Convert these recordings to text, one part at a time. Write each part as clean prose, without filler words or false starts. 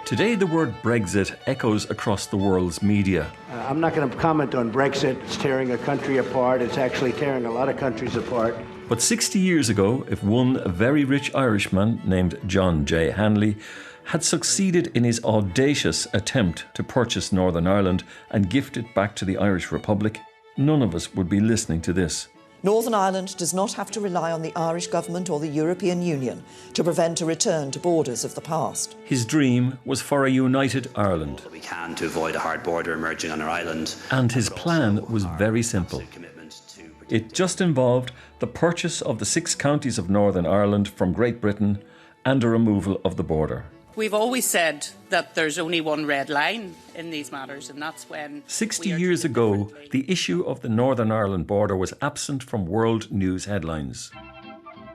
Today, the word Brexit echoes across the world's media. I'm not going to comment on Brexit. It's tearing a country apart. It's actually tearing a lot of countries apart. But 60 years ago, if one very rich Irishman named John J Hanley had succeeded in his audacious attempt to purchase Northern Ireland and gift it back to the Irish Republic, none of us would be listening to this. Northern Ireland does not have to rely on the Irish government or the European Union to prevent a return to borders of the past. His dream was for a united Ireland. We can to avoid a hard border emerging on our island. And his plan was very simple. It just involved the purchase of the 6 counties of Northern Ireland from Great Britain and a removal of the border. We've always said that there's only one red line in these matters, and that's when... 60 years ago, the issue of the Northern Ireland border was absent from world news headlines.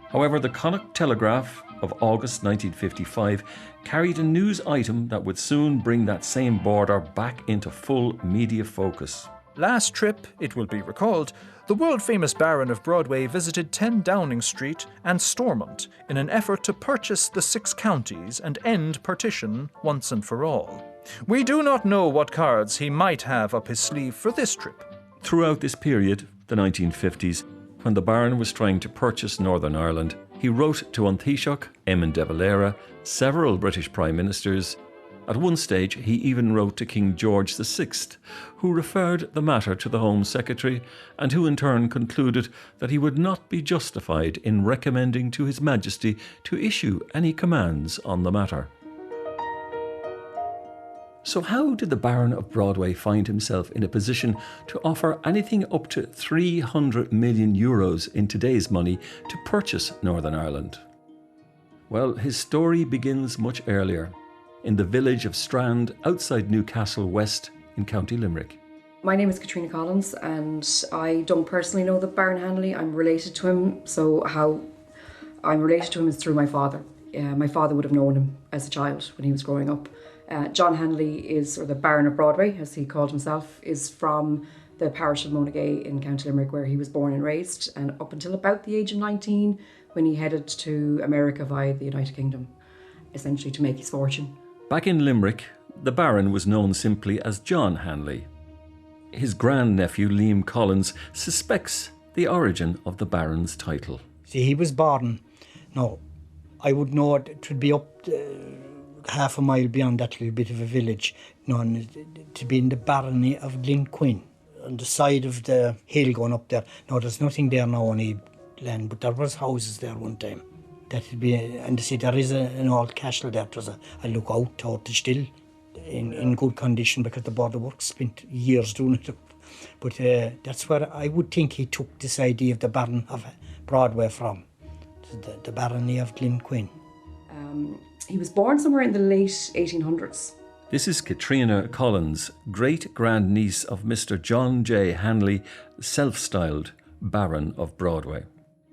However, the Connacht Telegraph of August 1955 carried a news item that would soon bring that same border back into full media focus. Last trip, it will be recalled, the world-famous Baron of Broadway visited 10 Downing Street and Stormont in an effort to purchase the 6 counties and end partition once and for all. We do not know what cards he might have up his sleeve for this trip. Throughout this period, the 1950s, when the Baron was trying to purchase Northern Ireland, he wrote to An Taoiseach, Eamon de Valera, several British Prime Ministers. At one stage, he even wrote to King George VI, who referred the matter to the Home Secretary and who in turn concluded that he would not be justified in recommending to His Majesty to issue any commands on the matter. So how did the Baron of Broadway find himself in a position to offer anything up to €300 million in today's money to purchase Northern Ireland? Well, his story begins much earlier, in the village of Strand outside Newcastle West in County Limerick. My name is Katrina Collins and I don't personally know the Baron Hanley. I'm related to him, so how I'm related to him is through my father. My father would have known him as a child when he was growing up. John Hanley is, or the Baron of Broadway as he called himself, is from the parish of Monaghay in County Limerick where he was born and raised, and up until about the age of 19 when he headed to America via the United Kingdom, essentially to make his fortune. Back in Limerick, the Baron was known simply as John Hanley. His grandnephew, Liam Collins, suspects the origin of the Baron's title. See, he was born, no, I would know it would be up half a mile beyond that little bit of a village, known to be in the barony of Glenquin, on the side of the hill going up there. Now, there's nothing there now, any land, but there was houses there one time. That'd be, and see, there is an old castle there. There's a lookout tower still in good condition because the border works spent years doing it. But that's where I would think he took this idea of the Baron of Broadway from, the barony of Glenquin. He was born somewhere in the late 1800s. This is Katrina Collins, great-grandniece of Mr. John J. Hanley, self-styled Baron of Broadway.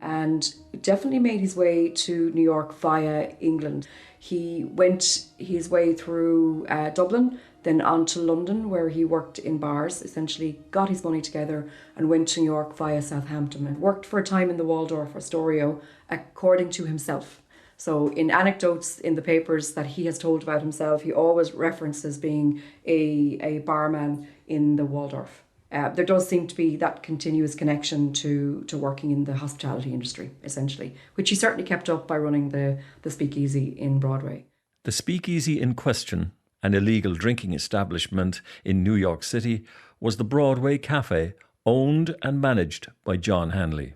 And definitely made his way to New York via England. He went his way through Dublin, then on to London, where he worked in bars, essentially got his money together and went to New York via Southampton and worked for a time in the Waldorf Astoria, according to himself. So in anecdotes in the papers that he has told about himself, he always references being a barman in the Waldorf. There does seem to be that continuous connection to working in the hospitality industry, essentially, which he certainly kept up by running the speakeasy in Broadway. The speakeasy in question, an illegal drinking establishment in New York City, was the Broadway Cafe, owned and managed by John Hanley.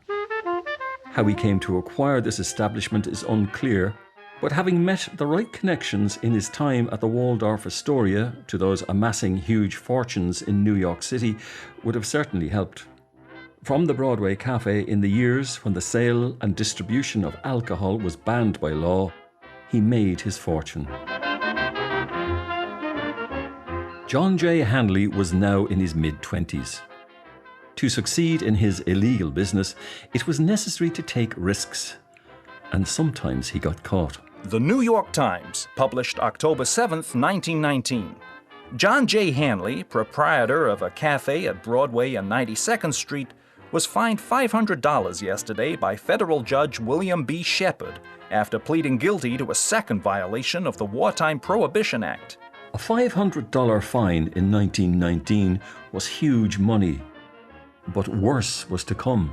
How he came to acquire this establishment is unclear, but having met the right connections in his time at the Waldorf Astoria to those amassing huge fortunes in New York City would have certainly helped. From the Broadway Cafe in the years when the sale and distribution of alcohol was banned by law, he made his fortune. John J. Hanley was now in his mid-20s. To succeed in his illegal business, it was necessary to take risks, and sometimes he got caught. The New York Times, published October 7th, 1919. John J. Hanley, proprietor of a cafe at Broadway and 92nd Street, was fined $500 yesterday by federal judge William B. Shepard after pleading guilty to a second violation of the Wartime Prohibition Act. A $500 fine in 1919 was huge money, but worse was to come.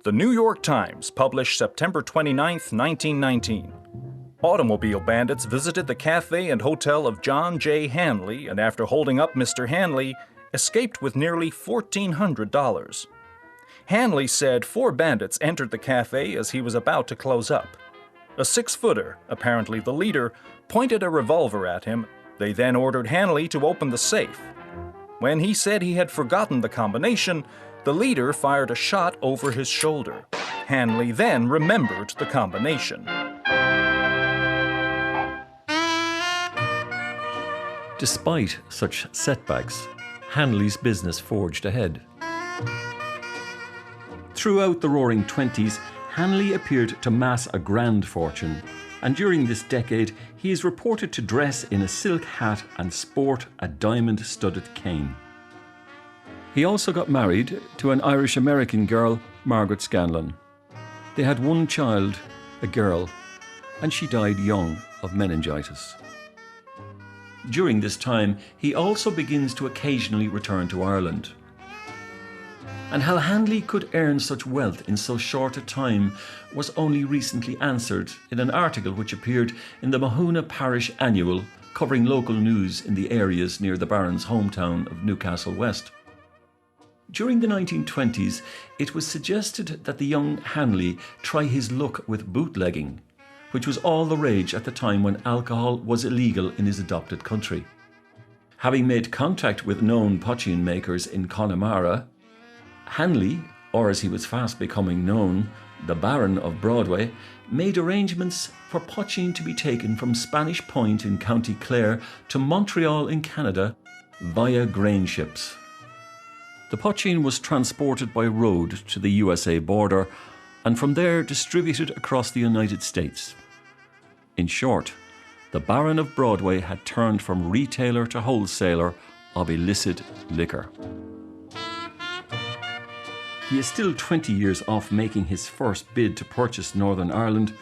The New York Times published September 29, 1919. Automobile bandits visited the cafe and hotel of John J. Hanley, and after holding up Mr. Hanley, escaped with nearly $1,400. Hanley said 4 bandits entered the cafe as he was about to close up. A 6-footer, apparently the leader, pointed a revolver at him. They then ordered Hanley to open the safe. When he said he had forgotten the combination, the leader fired a shot over his shoulder. Hanley then remembered the combination. Despite such setbacks, Hanley's business forged ahead. Throughout the Roaring Twenties, Hanley appeared to mass a grand fortune, and during this decade he is reported to dress in a silk hat and sport a diamond-studded cane. He also got married to an Irish-American girl, Margaret Scanlon. They had one child, a girl, and she died young of meningitis. During this time, he also begins to occasionally return to Ireland. And how Hanley could earn such wealth in so short a time was only recently answered in an article which appeared in the Mahuna Parish Annual, covering local news in the areas near the Baron's hometown of Newcastle West. During the 1920s, it was suggested that the young Hanley try his luck with bootlegging, which was all the rage at the time when alcohol was illegal in his adopted country. Having made contact with known poitín makers in Connemara, Hanley, or as he was fast becoming known, the Baron of Broadway, made arrangements for poitín to be taken from Spanish Point in County Clare to Montreal in Canada via grain ships. The poitín was transported by road to the USA border and from there distributed across the United States. In short, the Baron of Broadway had turned from retailer to wholesaler of illicit liquor. He is still 20 years off making his first bid to purchase Northern Ireland,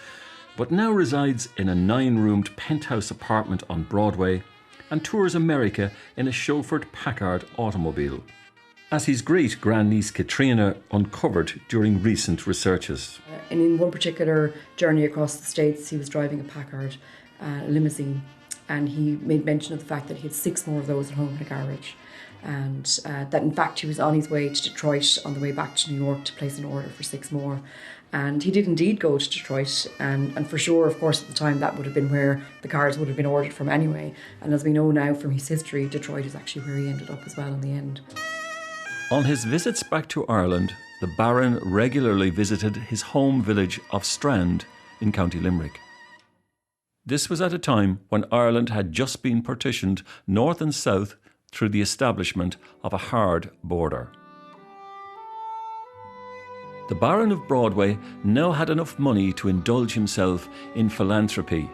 but now resides in a 9-roomed penthouse apartment on Broadway and tours America in a chauffeured Packard automobile, as his great-grandniece Katrina uncovered during recent researches. And in one particular journey across the States, he was driving a Packard limousine, and he made mention of the fact that he had 6 more of those at home in a garage. And that in fact he was on his way to Detroit on the way back to New York to place an order for 6 more. And he did indeed go to Detroit, and for sure, of course, at the time that would have been where the cars would have been ordered from anyway. And as we know now from his history, Detroit is actually where he ended up as well in the end. On his visits back to Ireland, the Baron regularly visited his home village of Strand in County Limerick. This was at a time when Ireland had just been partitioned north and south through the establishment of a hard border. The Baron of Broadway now had enough money to indulge himself in philanthropy.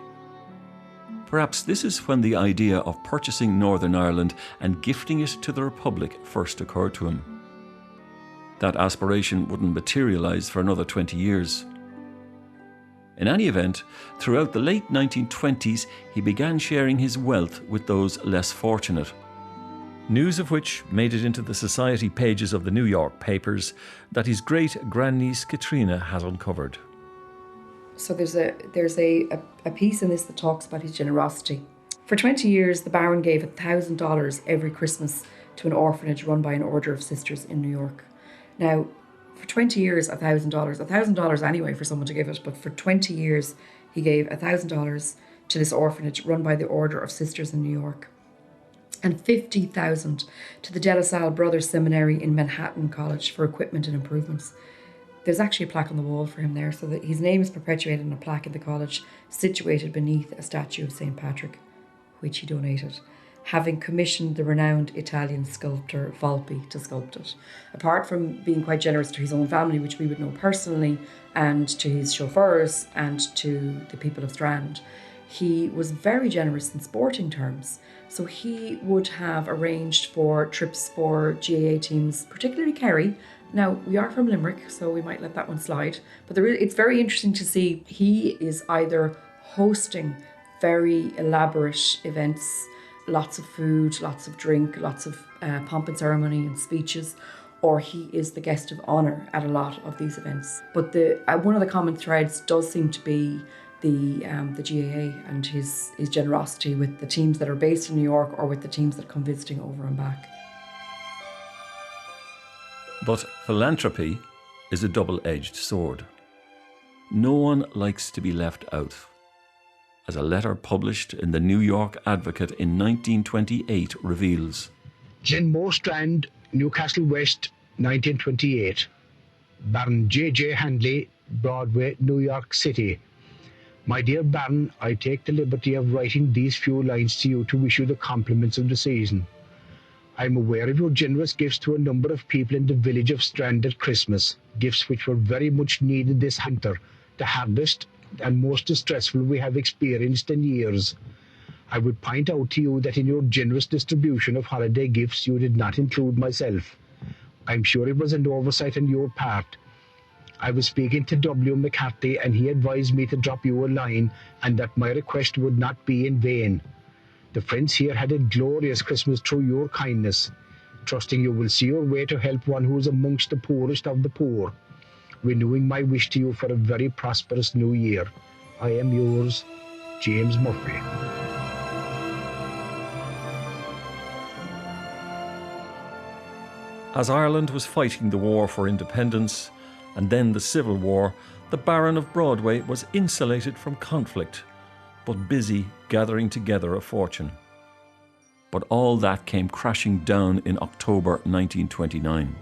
Perhaps this is when the idea of purchasing Northern Ireland and gifting it to the Republic first occurred to him. That aspiration wouldn't materialise for another 20 years. In any event, throughout the late 1920s, he began sharing his wealth with those less fortunate. News of which made it into the society pages of the New York papers that his great-grandniece Katrina has uncovered. So there's a piece in this that talks about his generosity. For 20 years, the Baron gave $1,000 every Christmas to an orphanage run by an order of sisters in New York. Now, for 20 years, $1,000 anyway for someone to give it, but for 20 years, he gave $1,000 to this orphanage run by the Order of Sisters in New York, and $50,000 to the De La Salle Brothers Seminary in Manhattan College for equipment and improvements. There's actually a plaque on the wall for him there, so that his name is perpetuated in a plaque in the college, situated beneath a statue of St. Patrick, which he donated, having commissioned the renowned Italian sculptor Volpi to sculpt it. Apart from being quite generous to his own family, which we would know personally, and to his chauffeurs and to the people of Strand, he was very generous in sporting terms. So he would have arranged for trips for GAA teams, particularly Kerry, Now, we are from Limerick, so we might let that one slide. But it's very interesting to see he is either hosting very elaborate events, lots of food, lots of drink, lots of pomp and ceremony and speeches, or he is the guest of honour at a lot of these events. But one of the common threads does seem to be the GAA and his generosity with the teams that are based in New York or with the teams that come visiting over and back. But philanthropy is a double-edged sword. No one likes to be left out. As a letter published in the New York Advocate in 1928 reveals. Glenmore Strand, Newcastle West, 1928. Baron J Hanley, Broadway, New York City. My dear Baron, I take the liberty of writing these few lines to you to wish you the compliments of the season. I am aware of your generous gifts to a number of people in the village of Strand at Christmas, gifts which were very much needed this winter, the hardest and most distressful we have experienced in years. I would point out to you that in your generous distribution of holiday gifts you did not include myself. I am sure it was an oversight on your part. I was speaking to W. McCarthy and he advised me to drop you a line and that my request would not be in vain. The friends here had a glorious Christmas through your kindness, trusting you will see your way to help one who is amongst the poorest of the poor. Renewing my wish to you for a very prosperous new year. I am yours, James Murphy. As Ireland was fighting the war for independence and then the Civil War, the Baron of Broadway was insulated from conflict, but busy gathering together a fortune. But all that came crashing down in October 1929.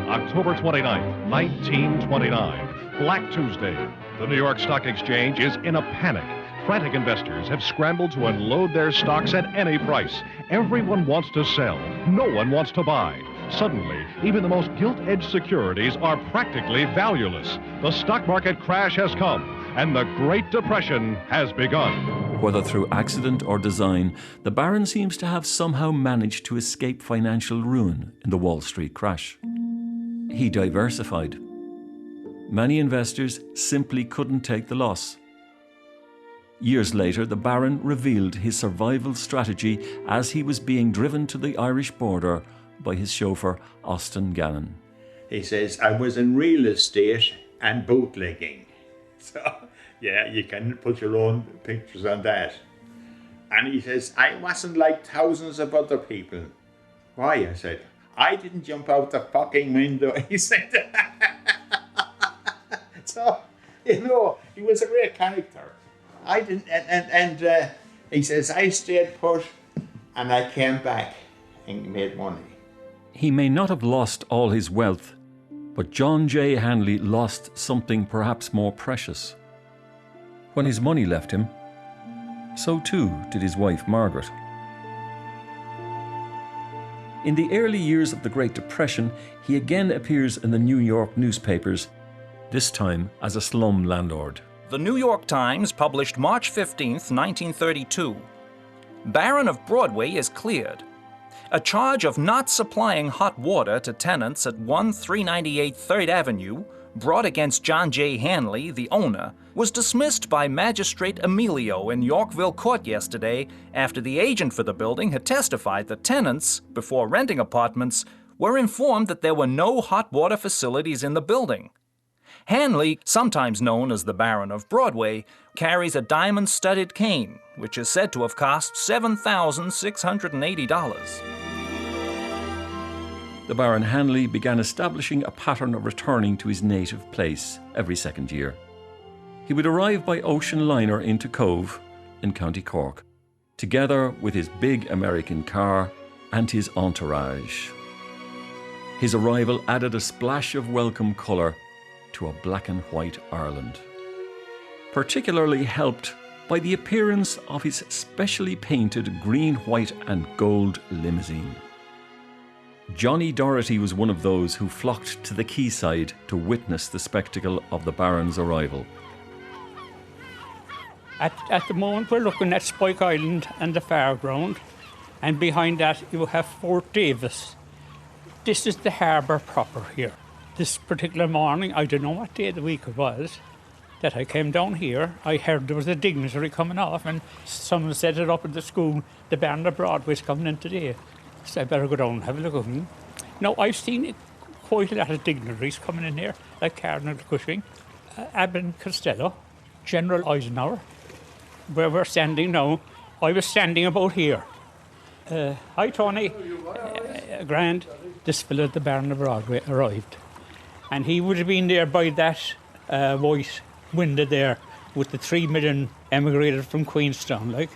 October 29th, 1929, Black Tuesday. The New York Stock Exchange is in a panic. Frantic investors have scrambled to unload their stocks at any price. Everyone wants to sell. No one wants to buy. Suddenly, even the most gilt-edged securities are practically valueless. The stock market crash has come, and the Great Depression has begun. Whether through accident or design, the Baron seems to have somehow managed to escape financial ruin in the Wall Street crash. He diversified. Many investors simply couldn't take the loss. Years later, the Baron revealed his survival strategy as he was being driven to the Irish border by his chauffeur, Austin Gannon. He says, I was in real estate and bootlegging. So, yeah, you can put your own pictures on that. And he says, I wasn't like thousands of other people. Why? I said, I didn't jump out the fucking window. He said, so, you know, he was a great character. I didn't, and he says, I stayed put and I came back and made money. He may not have lost all his wealth, but John J. Hanley lost something perhaps more precious. When his money left him, so too did his wife Margaret. In the early years of the Great Depression, he again appears in the New York newspapers, this time as a slum landlord. The New York Times published March 15th, 1932. Baron of Broadway is cleared. A charge of not supplying hot water to tenants at 1398 3rd Avenue, brought against John J. Hanley, the owner, was dismissed by Magistrate Emilio in Yorkville Court yesterday after the agent for the building had testified that tenants, before renting apartments, were informed that there were no hot water facilities in the building. Hanley, sometimes known as the Baron of Broadway, carries a diamond-studded cane, which is said to have cost $7,680. The Baron Hanley began establishing a pattern of returning to his native place every second year. He would arrive by ocean liner into Cove in County Cork, together with his big American car and his entourage. His arrival added a splash of welcome colour to a black and white Ireland, particularly helped by the appearance of his specially painted green, white and gold limousine. Johnny Doherty was one of those who flocked to the quayside to witness the spectacle of the Baron's arrival. At the moment we're looking at Spike Island and the fairground, and behind that you have Fort Davis. This is the harbour proper here. This particular morning, I don't know what day of the week it was, that I came down here. I heard there was a dignitary coming off, and someone set it up at the school. The Baron of Broadway's coming in today. So I better go down and have a look at him. Now, I've seen quite a lot of dignitaries coming in here, like Cardinal Cushing, Abbot Costello, General Eisenhower. Where we're standing now, I was standing about here. Hi, Tony. Grand. This fellow, the Baron of Broadway, arrived. And he would have been there by that white window there with the 3 million emigrated from Queenstown, like.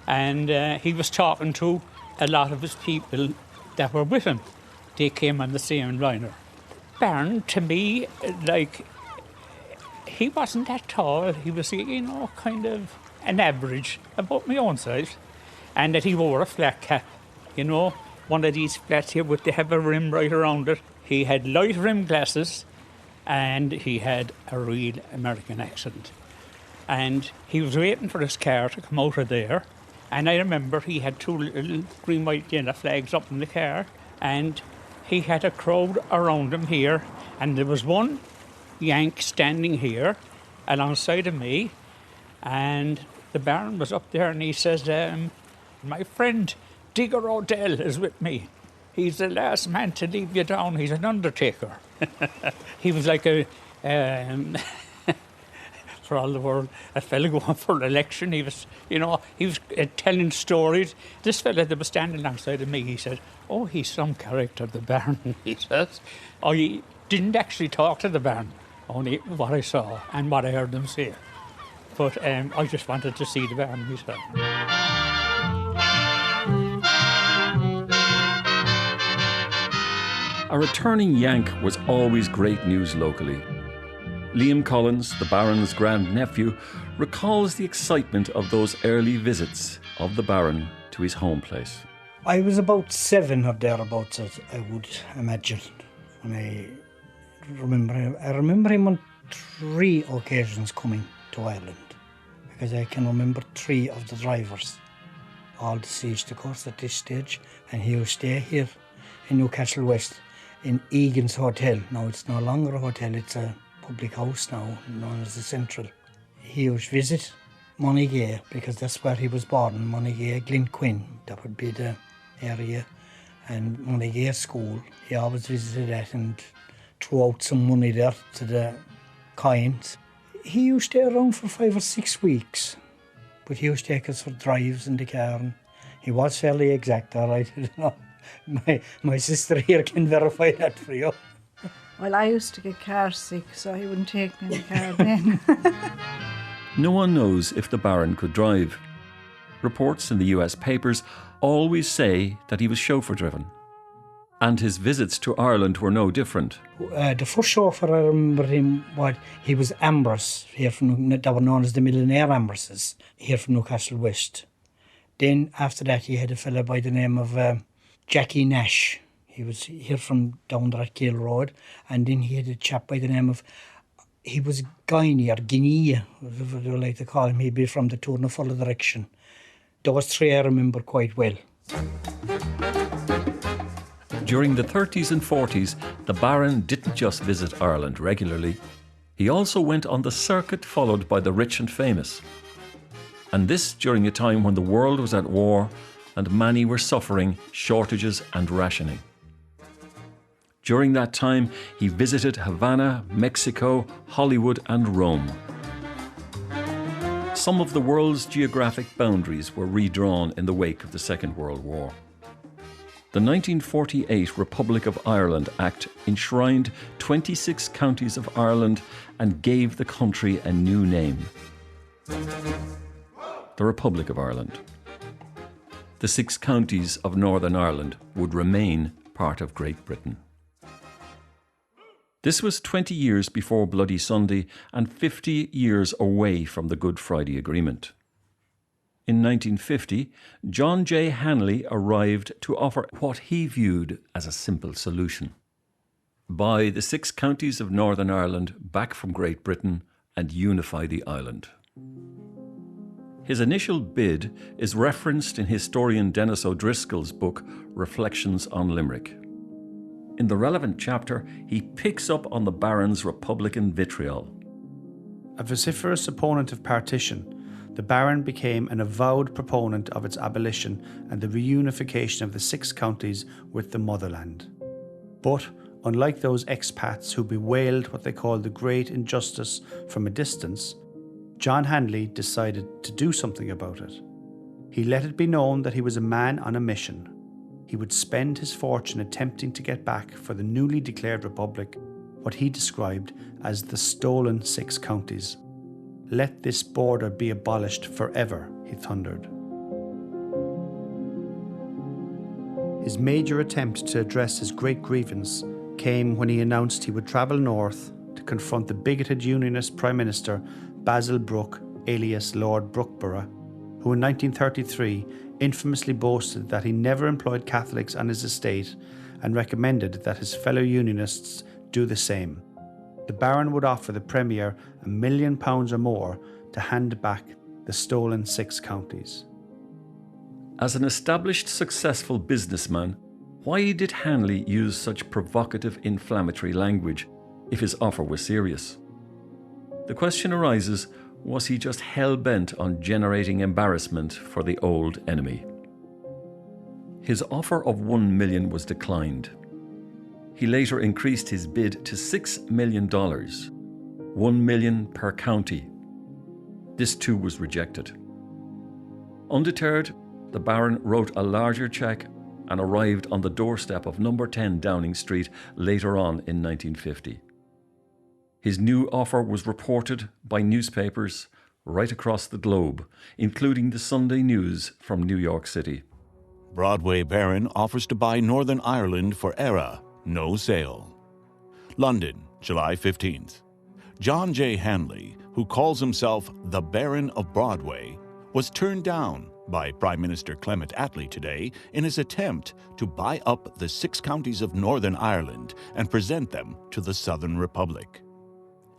And he was talking to a lot of his people that were with him. They came on the same liner. Baron, to me, like, he wasn't that tall. He was, kind of an average, about my own size. And that he wore a flat cap, one of these flats here with the heavy rim right around it. He had light rim glasses and he had a real American accent. And he was waiting for his car to come out of there. And I remember he had 2 little green, white, yellow flags up in the car. And he had a crowd around him here. And there was one Yank standing here alongside of me. And the Baron was up there and he says, my friend Digger Odell is with me. He's the last man to leave you down. He's an undertaker. He was like a, for all the world, a fella going for an election. He was, telling stories. This fella that was standing alongside of me, he said, oh, he's some character, the Baron, he says. I didn't actually talk to the Baron, only what I saw and what I heard them say. But I just wanted to see the Baron myself. A returning Yank was always great news locally. Liam Collins, the Baron's grandnephew, recalls the excitement of those early visits of the Baron to his home place. I was about 7 or thereabouts, I would imagine. And I remember him on 3 occasions coming to Ireland, because I can remember 3 of the drivers, all deceased, of course, at this stage, and he would stay here in Newcastle West in Egan's Hotel. Now it's no longer a hotel, it's a public house now, known as the Central. He would visit Monagea, because that's where he was born, Monagea, Glenquin, that would be the area, and Monagea School. He always visited that and threw out some money there to the Coins. He used to stay around for 5 or 6 weeks, but he used to take us for drives in the car. And he was fairly exact, all right. My sister here can verify that for you. Well, I used to get car sick, so he wouldn't take me in the car then. No one knows if the Baron could drive. Reports in the US papers always say that he was chauffeur-driven. And his visits to Ireland were no different. The first chauffeur I remember him, he was Ambrose, here from, that were known as the Millionaire Ambroses, here from Newcastle West. Then after that he had a fella by the name of Jackie Nash. He was here from down there at Kill Road. And then he had a chap by the name of, he was Guinea or Guinea, whatever they like to call him. He'd be from the Tournafulla direction. Those 3 I remember quite well. During the 30s and 40s, the Baron didn't just visit Ireland regularly. He also went on the circuit followed by the rich and famous. And this during a time when the world was at war and many were suffering shortages and rationing. During that time, he visited Havana, Mexico, Hollywood and Rome. Some of the world's geographic boundaries were redrawn in the wake of the Second World War. The 1948 Republic of Ireland Act enshrined 26 counties of Ireland and gave the country a new name: the Republic of Ireland. The 6 counties of Northern Ireland would remain part of Great Britain. This was 20 years before Bloody Sunday and 50 years away from the Good Friday Agreement. In 1950, John J Hanley arrived to offer what he viewed as a simple solution: buy the 6 counties of Northern Ireland back from Great Britain and unify the island. His initial bid is referenced in historian Denis O'Driscoll's book Reflections on Limerick. In the relevant chapter, he picks up on the Baron's Republican vitriol. A vociferous opponent of partition, the Baron became an avowed proponent of its abolition and the reunification of the 6 counties with the motherland. But, unlike those expats who bewailed what they called the great injustice from a distance, John Hanley decided to do something about it. He let it be known that he was a man on a mission. He would spend his fortune attempting to get back for the newly declared republic what he described as the stolen 6 counties. Let this border be abolished forever, he thundered. His major attempt to address his great grievance came when he announced he would travel north to confront the bigoted Unionist Prime Minister Basil Brooke, alias Lord Brookborough, who in 1933 infamously boasted that he never employed Catholics on his estate and recommended that his fellow Unionists do the same. The Baron would offer the Premier £1 million or more to hand back the stolen 6 counties. As an established, successful businessman, why did Hanley use such provocative, inflammatory language if his offer was serious? The question arises, was he just hell-bent on generating embarrassment for the old enemy? His offer of $1 million was declined. He later increased his bid to $6 million, $1 million per county. This too was rejected. Undeterred, the Baron wrote a larger cheque and arrived on the doorstep of number 10 Downing Street later on in 1950. His new offer was reported by newspapers right across the globe, including the Sunday News from New York City. Broadway Baron offers to buy Northern Ireland for era, no sale. London, July 15th. John J. Hanley, who calls himself the Baron of Broadway, was turned down by Prime Minister Clement Attlee today in his attempt to buy up the 6 counties of Northern Ireland and present them to the Southern Republic.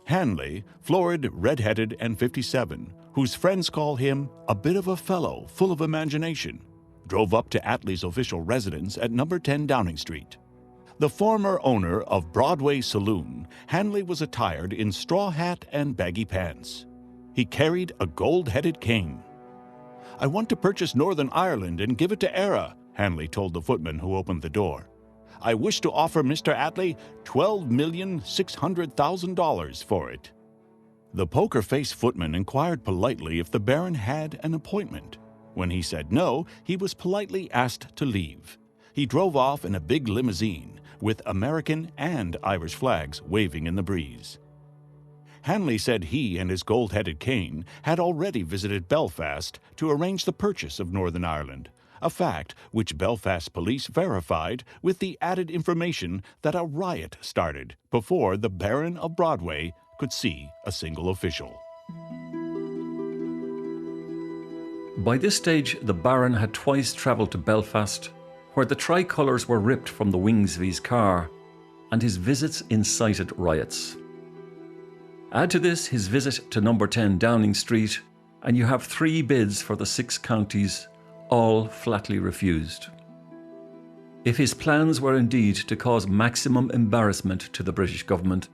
Hanley, florid, red-headed, and 57, whose friends call him a bit of a fellow full of imagination, drove up to Attlee's official residence at number 10 Downing Street. The former owner of Broadway Saloon, Hanley was attired in straw hat and baggy pants. He carried a gold-headed cane. "I want to purchase Northern Ireland and give it to Era," Hanley told the footman who opened the door. "I wish to offer Mr. Attlee $12,600,000 for it." The poker-faced footman inquired politely if the Baron had an appointment. When he said no, he was politely asked to leave. He drove off in a big limousine, with American and Irish flags waving in the breeze. Hanley said he and his gold-headed cane had already visited Belfast to arrange the purchase of Northern Ireland, a fact which Belfast police verified with the added information that a riot started before the Baron of Broadway could see a single official. By this stage, the Baron had twice travelled to Belfast, where the tricolours were ripped from the wings of his car, and his visits incited riots. Add to this his visit to number 10 Downing Street, and you have 3 bids for the 6 counties, all flatly refused. If his plans were indeed to cause maximum embarrassment to the British government,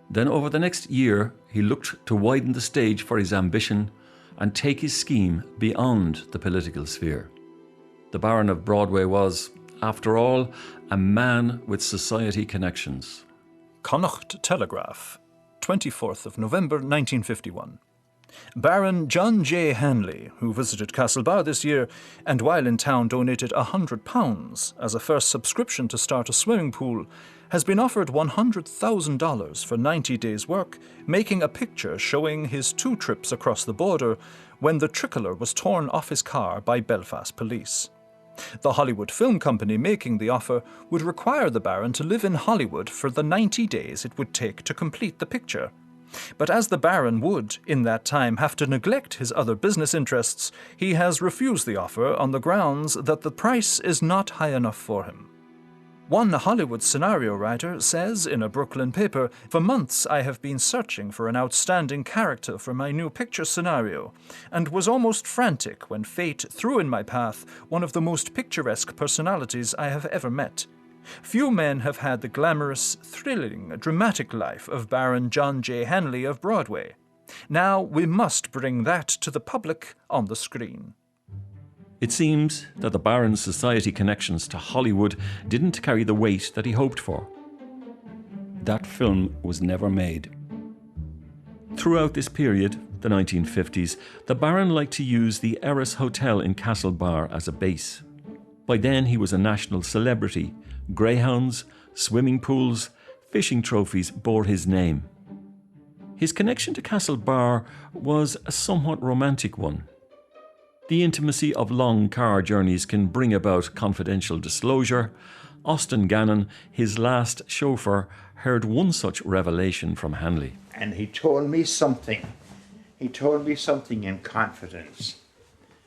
then over the next year he looked to widen the stage for his ambition and take his scheme beyond the political sphere. The Baron of Broadway was, after all, a man with society connections. Connacht Telegraph, 24th of November 1951. Baron John J. Hanley, who visited Castlebar this year and while in town donated £100 as a first subscription to start a swimming pool, has been offered $100,000 for 90 days' work, making a picture showing his 2 trips across the border when the tricolour was torn off his car by Belfast police. The Hollywood Film Company making the offer would require the Baron to live in Hollywood for the 90 days it would take to complete the picture. But as the Baron would, in that time, have to neglect his other business interests, he has refused the offer on the grounds that the price is not high enough for him. One Hollywood scenario writer says in a Brooklyn paper, "For months I have been searching for an outstanding character for my new picture scenario, and was almost frantic when fate threw in my path one of the most picturesque personalities I have ever met. Few men have had the glamorous, thrilling, dramatic life of Baron John J. Hanley of Broadway. Now we must bring that to the public on the screen. It seems that the Baron's society connections to Hollywood didn't carry the weight that he hoped for. That film was never made. Throughout this period, the 1950s, the Baron liked to use the Eris Hotel in Castlebar as a base. By then he was a national celebrity. Greyhounds, swimming pools, fishing trophies bore his name. His connection to Castlebar was a somewhat romantic one. The intimacy of long car journeys can bring about confidential disclosure. Austin Gannon, his last chauffeur, heard one such revelation from Hanley. And he told me something. He told me something in confidence.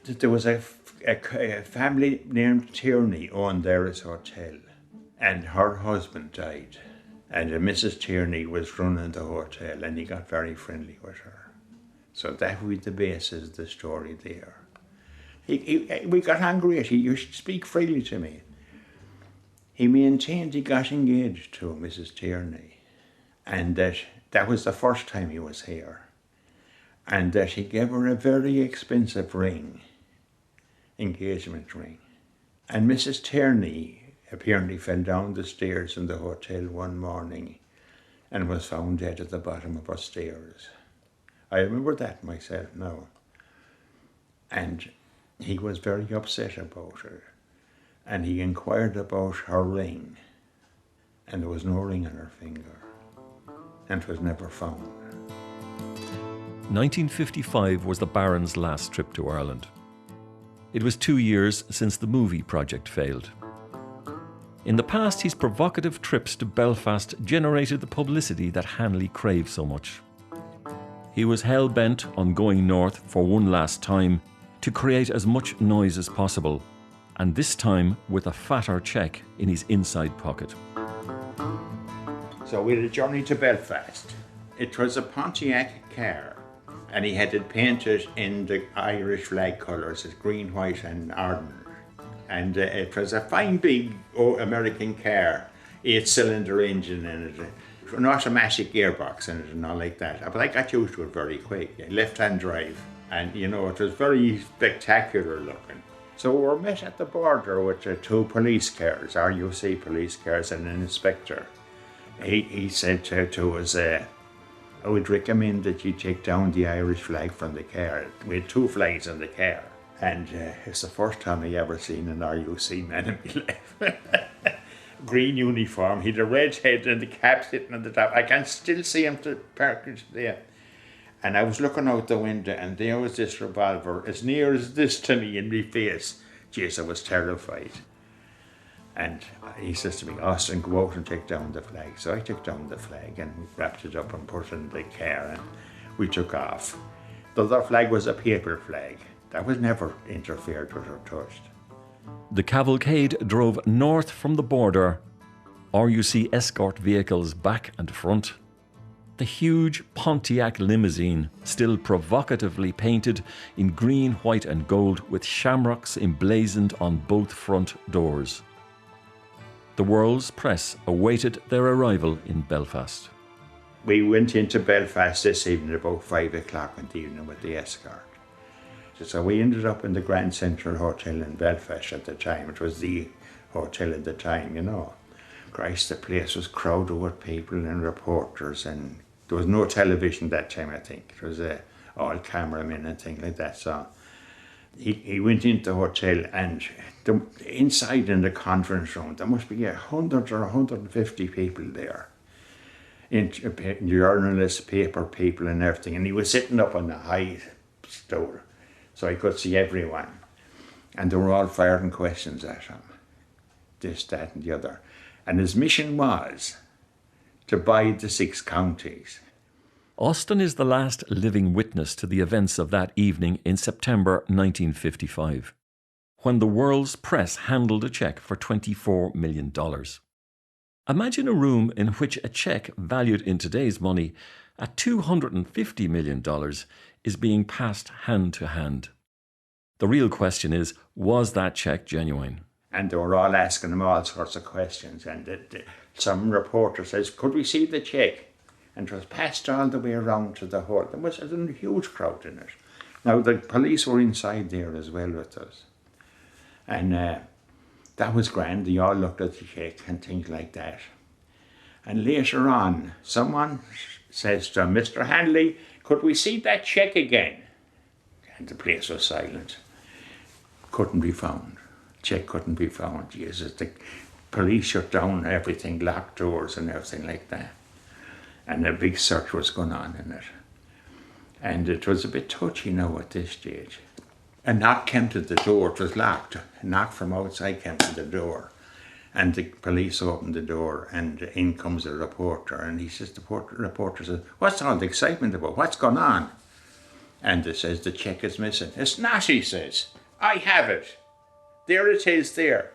That there was a family named Tierney owned there as hotel. And her husband died. And Mrs. Tierney was running the hotel, and he got very friendly with her. So that would be the basis of the story there. We got angry at him. You should speak freely to me. He maintained he got engaged to Mrs. Tierney, and that was the first time he was here, and that he gave her a very expensive ring, engagement ring. And Mrs. Tierney apparently fell down the stairs in the hotel one morning and was found dead at the bottom of her stairs. I remember that myself now. And he was very upset about her. And he inquired about her ring. And there was no ring on her finger. And it was never found. 1955 was the Baron's last trip to Ireland. It was 2 years since the movie project failed. In the past, his provocative trips to Belfast generated the publicity that Hanley craved so much. He was hell-bent on going north for one last time to create as much noise as possible, and this time with a fatter cheque in his inside pocket. So we had a journey to Belfast. It was a Pontiac car, and he had it painted in the Irish flag colours, as green, white and orange. And it was a fine big American car, 8-cylinder engine in it, an automatic gearbox in it and all like that. But I got used to it very quick, left-hand drive. And you know, it was very spectacular looking. So we were met at the border with 2 police cars, RUC police cars, and an inspector. He said to us, I would recommend that you take down the Irish flag from the car. We had 2 flags in the car. And it's the first time I ever seen an RUC man in my life. Green uniform, he had a red head and the cap sitting on the top. I can still see him to parkage there. And I was looking out the window, and there was this revolver as near as this to me in my face. Jeez, I was terrified. And he says to me, Austin, go out and take down the flag. So I took down the flag and wrapped it up and put it in the car, and we took off. The other flag was a paper flag. That was never interfered with or touched. The cavalcade drove north from the border, RUC escort vehicles back and front. The huge Pontiac limousine, still provocatively painted in green, white and gold with shamrocks emblazoned on both front doors. The world's press awaited their arrival in Belfast. We went into Belfast this evening about 5 o'clock in the evening with the escort. So we ended up in the Grand Central Hotel in Belfast at the time. It was the hotel at the time, you know. Christ, the place was crowded with people and reporters, and there was no television that time, I think. It was all cameramen and things like that. So he went into the hotel, and inside in the conference room, there must be 100 or 150 people there. Journalists, paper people and everything. And he was sitting up on the high stool, so I could see everyone. And they were all firing questions at him. This, that and the other. And his mission was to buy the 6 counties. Austin is the last living witness to the events of that evening in September 1955, when the world's press handled a cheque for $24 million. Imagine a room in which a cheque valued in today's money at $250 million is being passed hand to hand. The real question is, was that cheque genuine? And they were all asking him all sorts of questions. And some reporter says, could we see the check? And it was passed all the way around to the hall. There was a huge crowd in it. Now, the police were inside there as well with us. And that was grand. They all looked at the check and things like that. And later on, someone says to him, Mr. Hanley, could we see that check again? And the place was silent. Couldn't be found. Check couldn't be found. Jesus, the police shut down everything, locked doors and everything like that. And a big search was going on in it. And it was a bit touchy now at this stage. A knock came to the door. It was locked. A knock from outside came to the door. And the police opened the door, and in comes the reporter. And he says, the reporter says, what's all the excitement about? What's going on? And it says, the check is missing. It's not, he says. I have it. There it is there.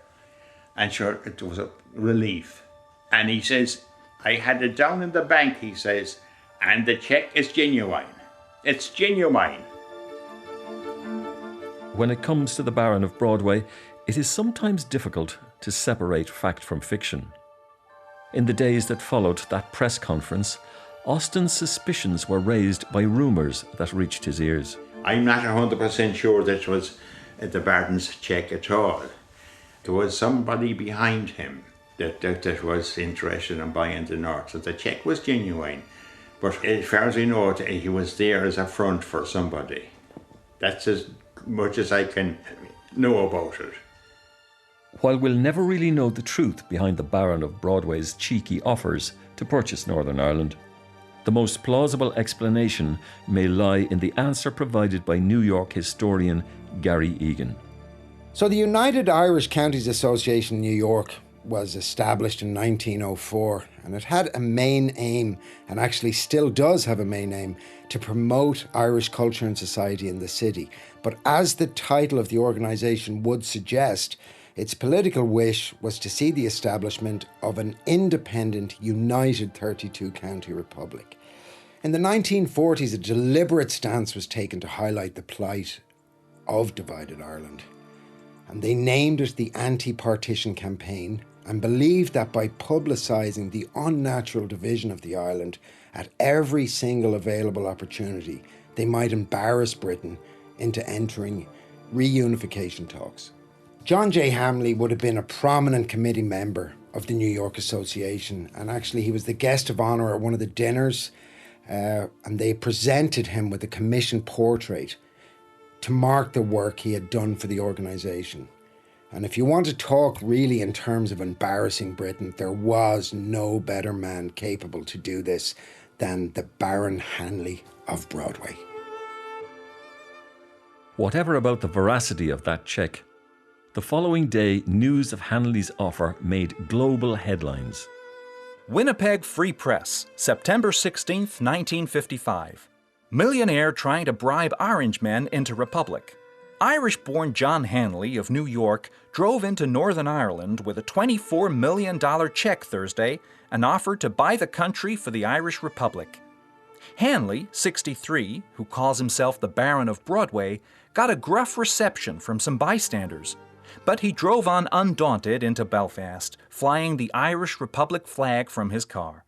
And sure, it was a relief. And he says, I had it down in the bank, he says, and the check is genuine. It's genuine. When it comes to the Baron of Broadway, it is sometimes difficult to separate fact from fiction. In the days that followed that press conference, Austin's suspicions were raised by rumours that reached his ears. I'm not 100% sure that it was the Baron's check at all. There was somebody behind him that was interested in buying the North, so the check was genuine. But as far as I know, he was there as a front for somebody. That's as much as I can know about it. While we'll never really know the truth behind the Baron of Broadway's cheeky offers to purchase Northern Ireland, the most plausible explanation may lie in the answer provided by New York historian Gary Egan. So the United Irish Counties Association in New York was established in 1904, and it had a main aim, and actually still does have a main aim, to promote Irish culture and society in the city. But as the title of the organisation would suggest, its political wish was to see the establishment of an independent, united 32-county republic. In the 1940s, a deliberate stance was taken to highlight the plight of divided Ireland. And they named it the Anti-Partition Campaign, and believed that by publicising the unnatural division of the island at every single available opportunity, they might embarrass Britain into entering reunification talks. John J Hanley would have been a prominent committee member of the New York Association, and actually he was the guest of honour at one of the dinners, and they presented him with a commissioned portrait to mark the work he had done for the organisation. And if you want to talk really in terms of embarrassing Britain, there was no better man capable to do this than the Baron Hanley of Broadway. Whatever about the veracity of that check, the following day, news of Hanley's offer made global headlines. Winnipeg Free Press, September 16th, 1955. Millionaire trying to bribe Orange men into republic. Irish-born John Hanley of New York drove into Northern Ireland with a $24 million check Thursday and offered to buy the country for the Irish Republic. Hanley, 63, who calls himself the Baron of Broadway, got a gruff reception from some bystanders. But he drove on undaunted into Belfast, flying the Irish Republic flag from his car.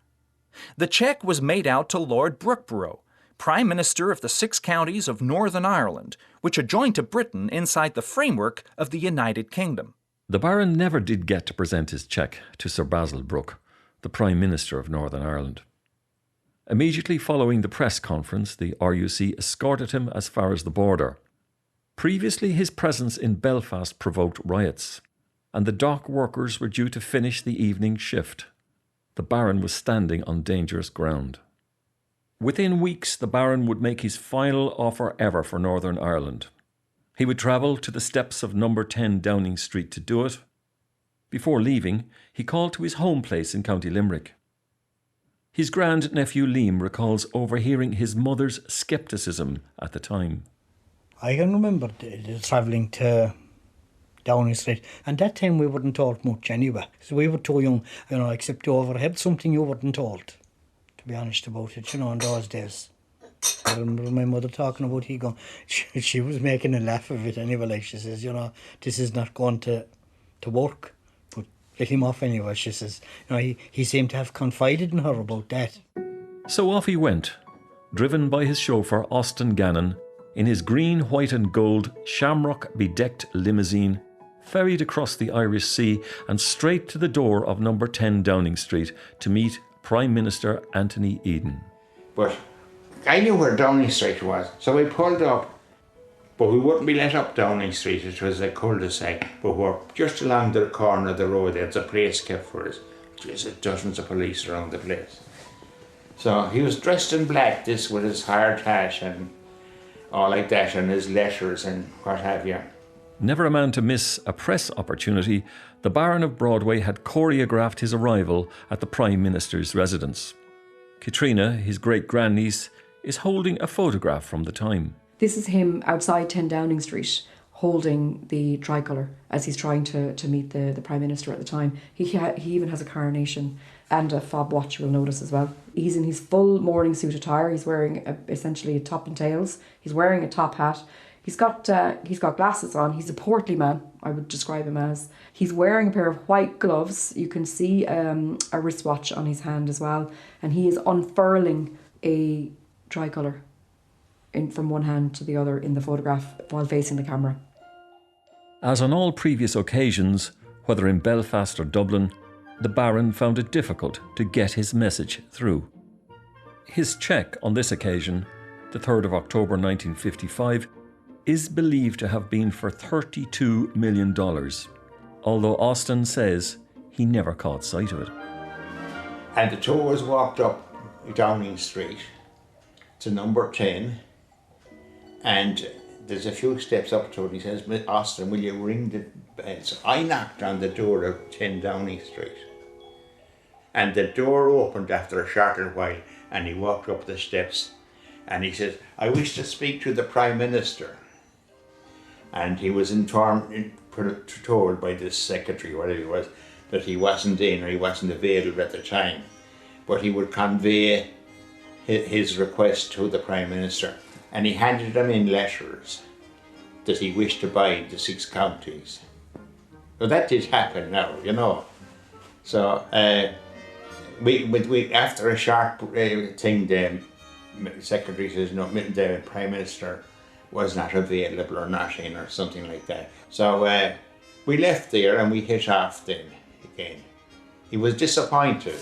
The cheque was made out to Lord Brookborough, Prime Minister of the 6 counties of Northern Ireland, which adjoined to Britain inside the framework of the United Kingdom. The Baron never did get to present his cheque to Sir Basil Brooke, the Prime Minister of Northern Ireland. Immediately following the press conference, the RUC escorted him as far as the border. Previously, his presence in Belfast provoked riots, and the dock workers were due to finish the evening shift. The Baron was standing on dangerous ground. Within weeks, the Baron would make his final offer ever for Northern Ireland. He would travel to the steps of number 10 Downing Street to do it. Before leaving, he called to his home place in County Limerick. His grandnephew Liam recalls overhearing his mother's scepticism at the time. I can remember travelling to Downing Street, and that time we weren't told much anyway. So we were too young, except to overhead something you weren't told, to be honest about it, in those days. I remember my mother talking about she was making a laugh of it anyway, like she says, this is not going to to work. But let him off anyway. She says, he seemed to have confided in her about that. So off he went, driven by his chauffeur Austin Gannon, in his green, white and gold, shamrock-bedecked limousine, ferried across the Irish Sea and straight to the door of number 10 Downing Street to meet Prime Minister Anthony Eden. But I knew where Downing Street was, so we pulled up, but we wouldn't be let up Downing Street. It was a cul-de-sac, but we're just along the corner of the road. There's a place kept for us. There's dozens of police around the place. So he was dressed in black, this with his hard hat and all like that, and his letters and what have you. Never a man to miss a press opportunity, the Baron of Broadway had choreographed his arrival at the Prime Minister's residence. Katrina, his great-grandniece, is holding a photograph from the time. This is him outside 10 Downing Street holding the tricolour as he's trying to meet the Prime Minister at the time. He even has a coronation and a fob watch, you'll notice as well. He's in his full morning suit attire. He's wearing essentially a top and tails. He's wearing a top hat. He's got glasses on. He's a portly man, I would describe him as. He's wearing a pair of white gloves. You can see a wristwatch on his hand as well. And he is unfurling a tricolour from one hand to the other in the photograph while facing the camera. As on all previous occasions, whether in Belfast or Dublin, the Baron found it difficult to get his message through. His cheque on this occasion, the 3rd of October 1955, is believed to have been for $32 million, although Austin says he never caught sight of it. And the two of us walked up Downing Street to number 10, and there's a few steps up to it. He says, Austin, will you ring the bell? So I knocked on the door of 10 Downing Street, and the door opened after a shorter while, and he walked up the steps, and he says, I wish to speak to the Prime Minister. And he was told by this secretary, whatever he was, that he wasn't in or he wasn't available at the time. But he would convey his request to the Prime Minister. And he handed them in letters that he wished to buy the 6 counties. So that did happen now, So we after a short thing, the secretary says, no, the Prime Minister was not available or not in or something like that. So we left there and we hit off then again. He was disappointed.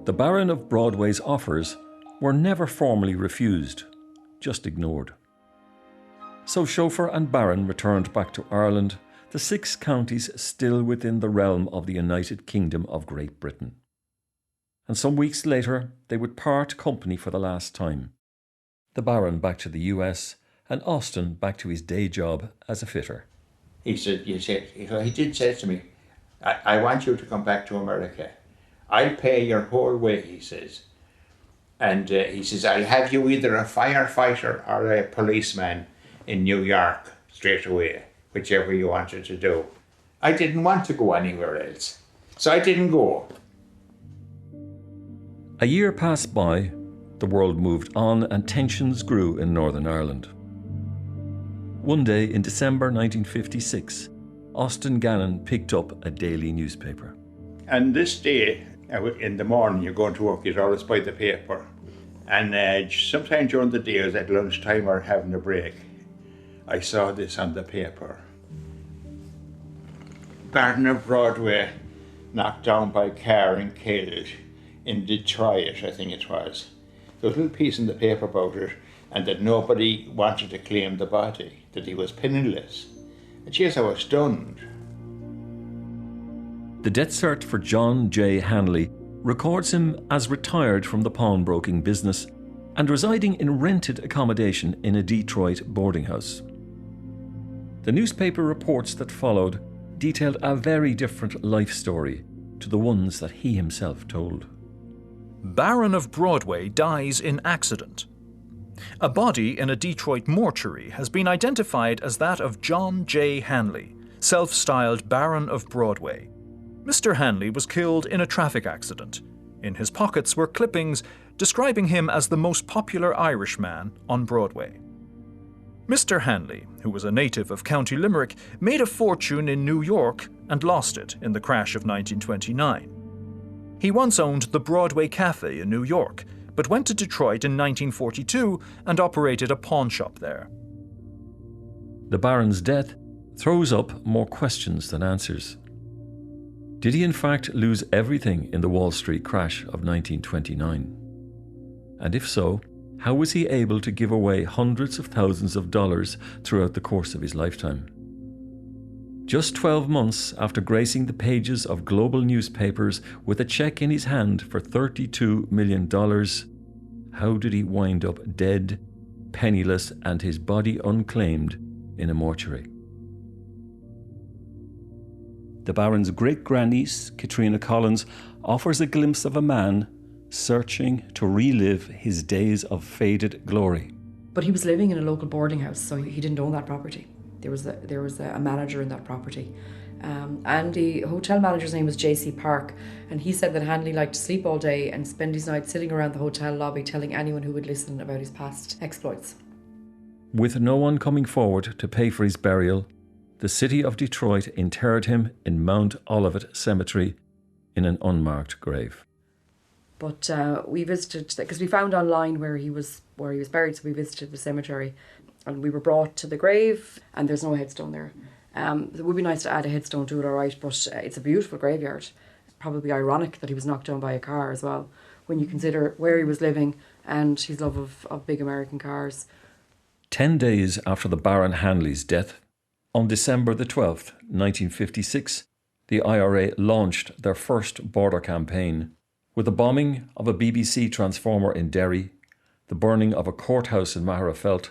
The Baron of Broadway's offers were never formally refused, just ignored. So chauffeur and Baron returned back to Ireland, the 6 counties still within the realm of the United Kingdom of Great Britain. And some weeks later, they would part company for the last time. The Baron back to the US, and Austin back to his day job as a fitter. He did say to me, I want you to come back to America. I'll pay your whole way, he says. And he says, I'll have you either a firefighter or a policeman in New York straight away, whichever you wanted to do. I didn't want to go anywhere else, so I didn't go. A year passed by, the world moved on and tensions grew in Northern Ireland. One day in December 1956, Austin Gannon picked up a daily newspaper. And this day, in the morning, you're going to work, you'd always buy the paper. And sometime during the day, at lunchtime or having a break, I saw this on the paper. Baron of Broadway knocked down by car and killed in Detroit, I think it was. There was a little piece in the paper about it, and that nobody wanted to claim the body, that he was penniless. And yes, I was stunned. The death cert for John J Hanley records him as retired from the pawnbroking business and residing in rented accommodation in a Detroit boarding house. The newspaper reports that followed detailed a very different life story to the ones that he himself told. Baron of Broadway dies in accident. A body in a Detroit mortuary has been identified as that of John J Hanley, self-styled Baron of Broadway. Mr. Hanley was killed in a traffic accident. In his pockets were clippings describing him as the most popular Irishman on Broadway. Mr. Hanley, who was a native of County Limerick, made a fortune in New York and lost it in the crash of 1929. He once owned the Broadway Cafe in New York, but went to Detroit in 1942 and operated a pawn shop there. The Baron's death throws up more questions than answers. Did he in fact lose everything in the Wall Street crash of 1929? And if so, how was he able to give away hundreds of thousands of dollars throughout the course of his lifetime? Just 12 months after gracing the pages of global newspapers with a check in his hand for $32 million, how did he wind up dead, penniless, and his body unclaimed in a mortuary? The Baron's great-grandniece, Katrina Collins, offers a glimpse of a man searching to relive his days of faded glory. But he was living in a local boarding house, so he didn't own that property. There was a manager in that property. And the hotel manager's name was J.C. Park, and he said that Hanley liked to sleep all day and spend his night sitting around the hotel lobby telling anyone who would listen about his past exploits. With no one coming forward to pay for his burial, the city of Detroit interred him in Mount Olivet Cemetery in an unmarked grave. But we visited, because we found online where he was buried, so we visited the cemetery, and we were brought to the grave, and there's no headstone there. It would be nice to add a headstone to it, all right, but it's a beautiful graveyard. Probably ironic that he was knocked down by a car as well, when you consider where he was living and his love of big American cars. 10 days after the Baron Hanley's death, on December the 12th, 1956, the IRA launched their first border campaign with the bombing of a BBC transformer in Derry, the burning of a courthouse in Magherafelt,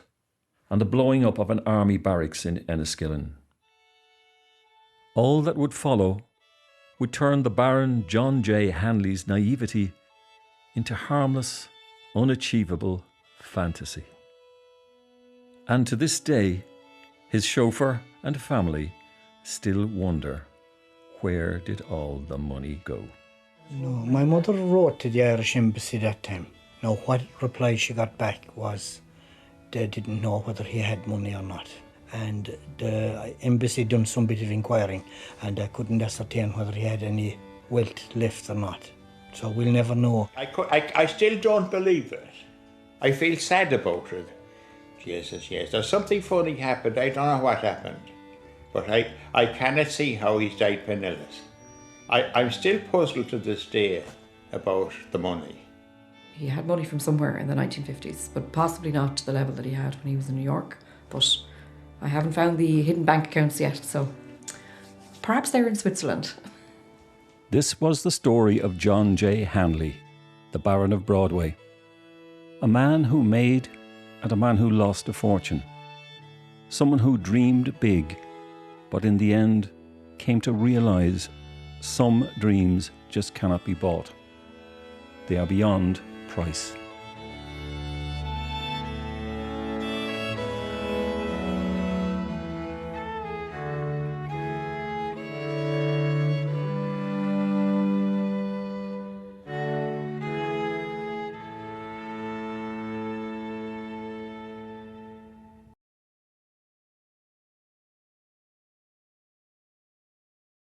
and the blowing up of an army barracks in Enniskillen. All that would follow would turn the Baron John J. Hanley's naivety into harmless, unachievable fantasy. And to this day, his chauffeur and family still wonder, where did all the money go? No, my mother wrote to the Irish Embassy that time. Now, what reply she got back was they didn't know whether he had money or not. And the embassy done some bit of inquiring, and they couldn't ascertain whether he had any wealth left or not. So we'll never know. I still don't believe it. I feel sad about it. Yes. There's something funny happened. I don't know what happened. But I cannot see how he's died penniless. I'm still puzzled to this day about the money. He had money from somewhere in the 1950s, but possibly not to the level that he had when he was in New York. But I haven't found the hidden bank accounts yet, so perhaps they're in Switzerland. This was the story of John J. Hanley, the Baron of Broadway. A man who made and a man who lost a fortune. Someone who dreamed big, but in the end came to realise some dreams just cannot be bought. They are beyond price.